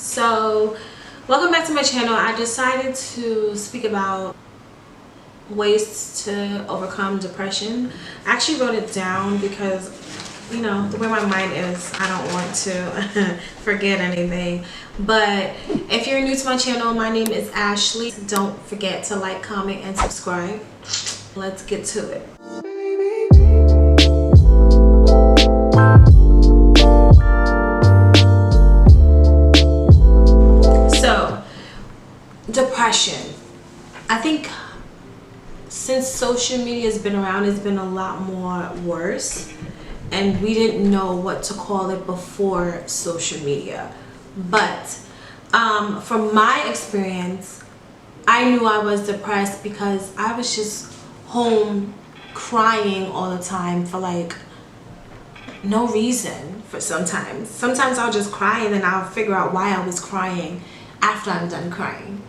So welcome back to my channel. I decided to speak about ways to overcome depression. I actually wrote it down because, you know, the way my mind is, I don't want to forget anything. But if you're new to my channel, my name is Ashley. Don't forget to like, comment, and subscribe. Let's get to it. So, depression. I think since social media has been around, it's been a lot more worse, and we didn't know what to call it before social media. But from my experience, I knew I was depressed because I was just home crying all the time for like no reason. For sometimes I'll just cry and then I'll figure out why I was crying after I'm done crying.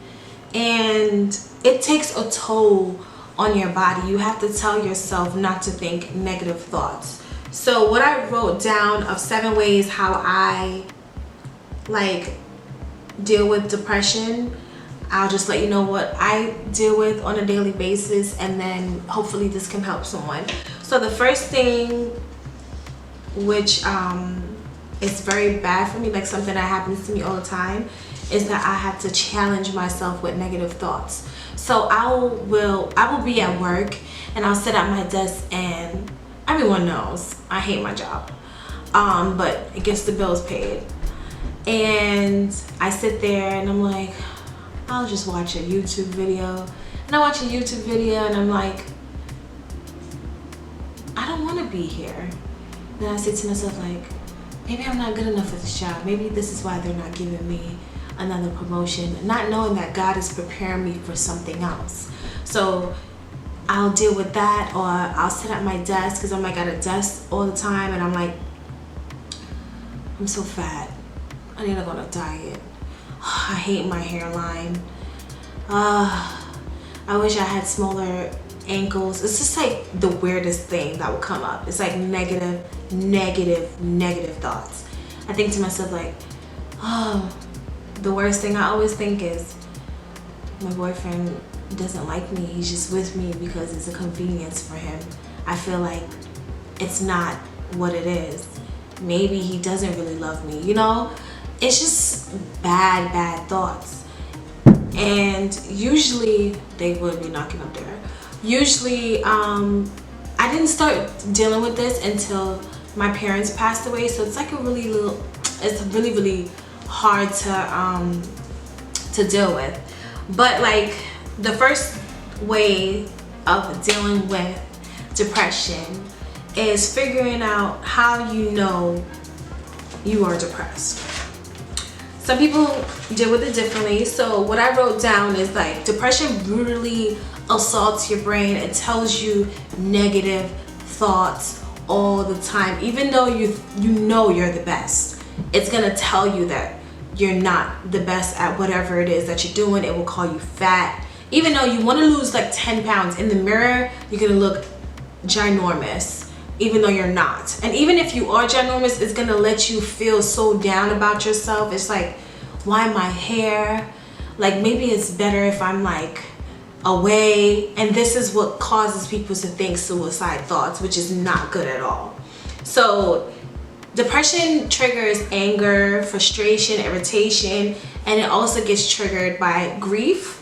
And it takes a toll on your body. You have to tell yourself not to think negative thoughts. So what I wrote down of 7 ways how I deal with depression, I'll just let you know what I deal with on a daily basis, and then hopefully this can help someone. So the first thing, which is very bad for me, like something that happens to me all the time, is that I have to challenge myself with negative thoughts. So I will be at work and I'll sit at my desk, and everyone knows I hate my job, but it gets the bills paid. And I sit there and I'm like, I'll just watch a YouTube video. And I watch a YouTube video and I'm like, I don't want to be here. Then I say to myself, like, maybe I'm not good enough for this job. Maybe this is why they're not giving me another promotion, not knowing that God is preparing me for something else. So I'll deal with that, or I'll sit at my desk because I'm like at a desk all the time, and I'm like, I'm so fat. I need to go on a diet. I hate my hairline. I wish I had smaller ankles. It's just like the weirdest thing that will come up. It's like negative thoughts. I think to myself like, oh, the worst thing I always think is my boyfriend doesn't like me. He's just with me because it's a convenience for him. I feel like it's not what it is. Maybe he doesn't really love me, you know? It's just bad thoughts. And usually they would be knocking up there. Usually I didn't start dealing with this until my parents passed away, so it's like it's really hard to deal with. But like the first way of dealing with depression is figuring out how you know you are depressed. Some people deal with it differently. So what I wrote down is like, depression brutally assaults your brain. It tells you negative thoughts all the time. Even though you know you're the best, it's gonna tell you that you're not the best at whatever it is that you're doing. It will call you fat. Even though you want to lose like 10 pounds, in the mirror you're gonna look ginormous, even though you're not. And even if you are ginormous, it's gonna let you feel so down about yourself. It's like, why my hair? Like, maybe it's better if I'm like away. And this is what causes people to think suicide thoughts, which is not good at all. So depression triggers anger, frustration, irritation, and it also gets triggered by grief.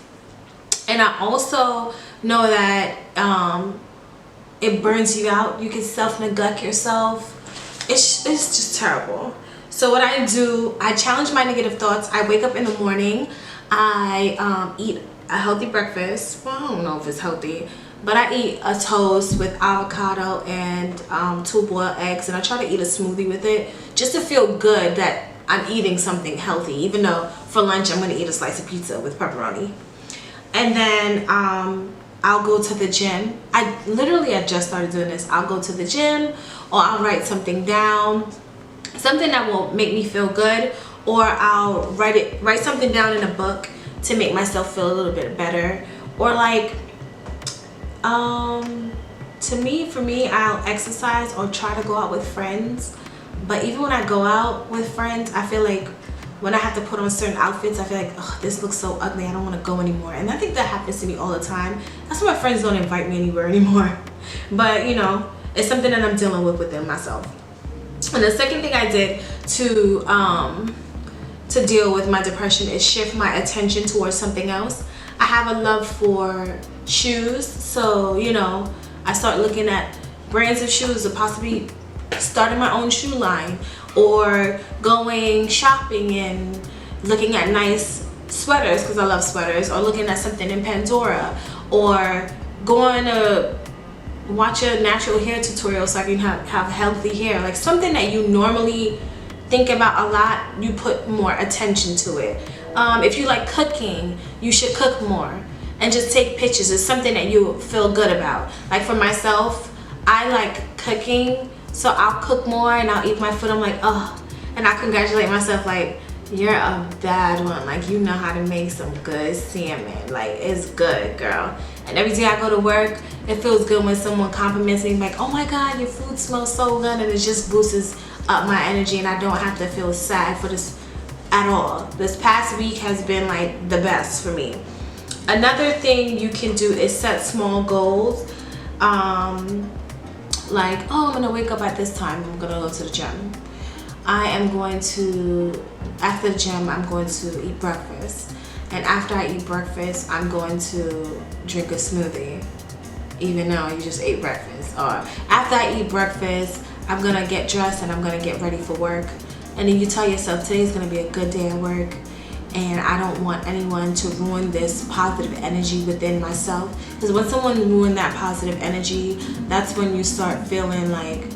And I also know that it burns you out. You can self-neglect yourself. It's just terrible. So what I do, I challenge my negative thoughts. I wake up in the morning. I eat a healthy breakfast. Well, I don't know if it's healthy, but I eat a toast with avocado and 2 boiled eggs, and I try to eat a smoothie with it just to feel good that I'm eating something healthy, even though for lunch I'm going to eat a slice of pizza with pepperoni. And then I'll go to the gym. I just started doing this. I'll go to the gym, or I'll write something down, something that will make me feel good, or I'll write something down in a book to make myself feel a little bit better. Or like for me, I'll exercise or try to go out with friends. But even when I go out with friends, I feel like when I have to put on certain outfits, I feel like, oh, this looks so ugly, I don't want to go anymore. And I think that happens to me all the time. That's why my friends don't invite me anywhere anymore. But you know, it's something that I'm dealing with within myself. And the second thing I did to deal with my depression is shift my attention towards something else. I have a love for shoes, so you know, I start looking at brands of shoes, or possibly starting my own shoe line, or going shopping and looking at nice sweaters because I love sweaters, or looking at something in Pandora, or going to watch a natural hair tutorial so I can have healthy hair. Like something that you normally think about a lot, you put more attention to it. If you like cooking, you should cook more and just take pictures. It's something that you feel good about. Like for myself, I like cooking, so I'll cook more and I'll eat my food. I'm like, oh, and I congratulate myself like, you're a bad one. Like, you know how to make some good salmon. Like, it's good, girl. And every day I go to work, it feels good when someone compliments me like, oh my God, your food smells so good, and it just boosts up my energy, and I don't have to feel sad for this at all. This past week has been like the best for me. Another thing you can do is set small goals. Like, oh, I'm gonna wake up at this time, I'm gonna go to the gym. I am going to, after the gym, I'm going to eat breakfast. And after I eat breakfast, I'm going to drink a smoothie, even though you just ate breakfast. Or after I eat breakfast, I'm gonna get dressed and I'm gonna get ready for work. And then you tell yourself, today's gonna be a good day at work, and I don't want anyone to ruin this positive energy within myself. Because when someone ruins that positive energy, that's when you start feeling like,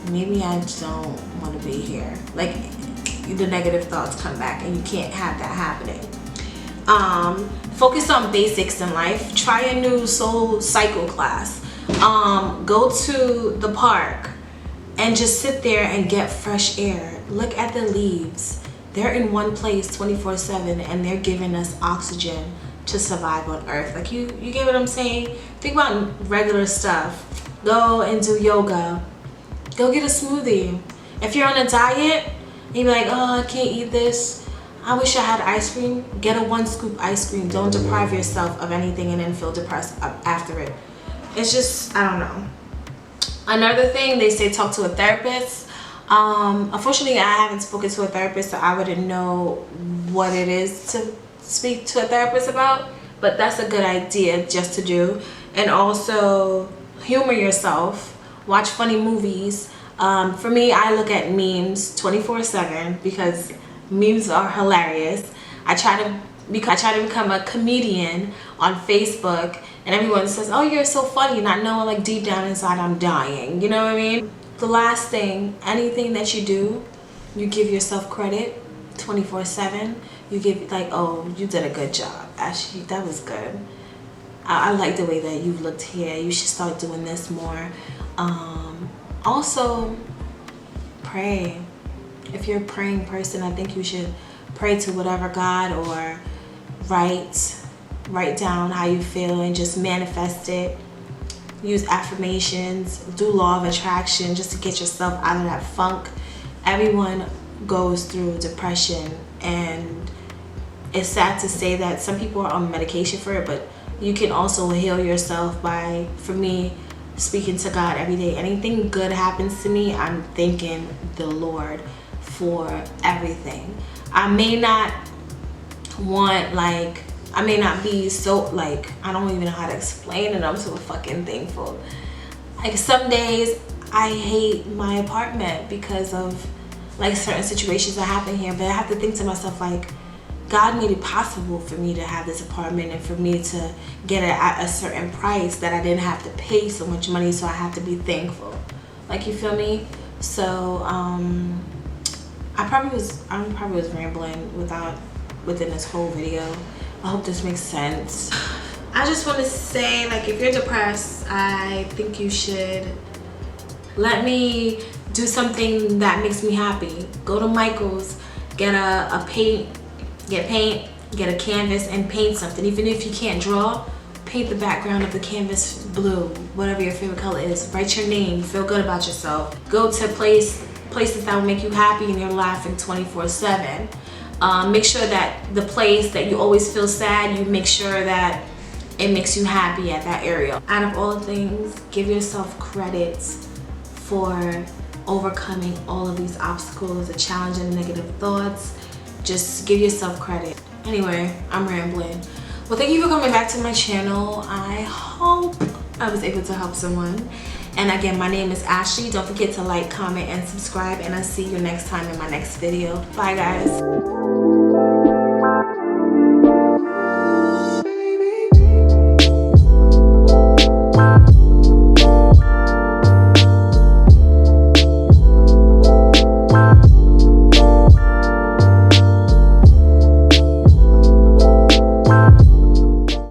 maybe I don't want to be here. Like, the negative thoughts come back, and you can't have that happening. Focus on basics in life. Try a new soul cycle class. Go to the park and just sit there and get fresh air. Look at the leaves. They're in one place 24/7, and they're giving us oxygen to survive on earth. Like, you get what I'm saying? Think about regular stuff. Go and do yoga. Go get a smoothie. If you're on a diet, you be like, oh, I can't eat this, I wish I had ice cream. Get a 1 scoop ice cream. Don't deprive yourself of anything and then feel depressed after it. It's just, I don't know. Another thing, they say talk to a therapist. Unfortunately, I haven't spoken to a therapist, so I wouldn't know what it is to speak to a therapist about, but that's a good idea just to do. And also, humor yourself. Watch funny movies. For me, I look at memes 24/7 because memes are hilarious. I try to become a comedian on Facebook, and everyone says, oh, you're so funny, not knowing like deep down inside I'm dying. You know what I mean? The last thing, anything that you do, you give yourself credit 24/7. You give like, oh, you did a good job. Actually, that was good. I like the way that you looked here. You should start doing this more. Also, pray. If you're a praying person, I think you should pray to whatever God, or write down how you feel and just manifest it. Use affirmations, do law of attraction just to get yourself out of that funk. Everyone goes through depression, and it's sad to say that some people are on medication for it, but you can also heal yourself by, for me, speaking to God every day. Anything good happens to me, I'm thanking the Lord for everything. I may not be so, like, I don't even know how to explain it. I'm so fucking thankful. Like, some days I hate my apartment because of like certain situations that happen here, but I have to think to myself like, God made it possible for me to have this apartment and for me to get it at a certain price that I didn't have to pay so much money, so I have to be thankful. Like, you feel me? So I probably was rambling within this whole video. I hope this makes sense. I just want to say, like, if you're depressed, I think you should let me do something that makes me happy. Go to Michael's, get paint, get a canvas and paint something. Even if you can't draw, paint the background of the canvas blue, whatever your favorite color is. Write your name, feel good about yourself. Go to places that will make you happy and you're laughing 24/7. Make sure that the place that you always feel sad, you make sure that it makes you happy at that area. Out of all things, give yourself credit for overcoming all of these obstacles, the challenge and negative thoughts. Just give yourself credit. Anyway, I'm rambling. Well, thank you for coming back to my channel. I hope I was able to help someone. And again, my name is Ashley. Don't forget to like, comment, and subscribe. And I'll see you next time in my next video. Bye, guys.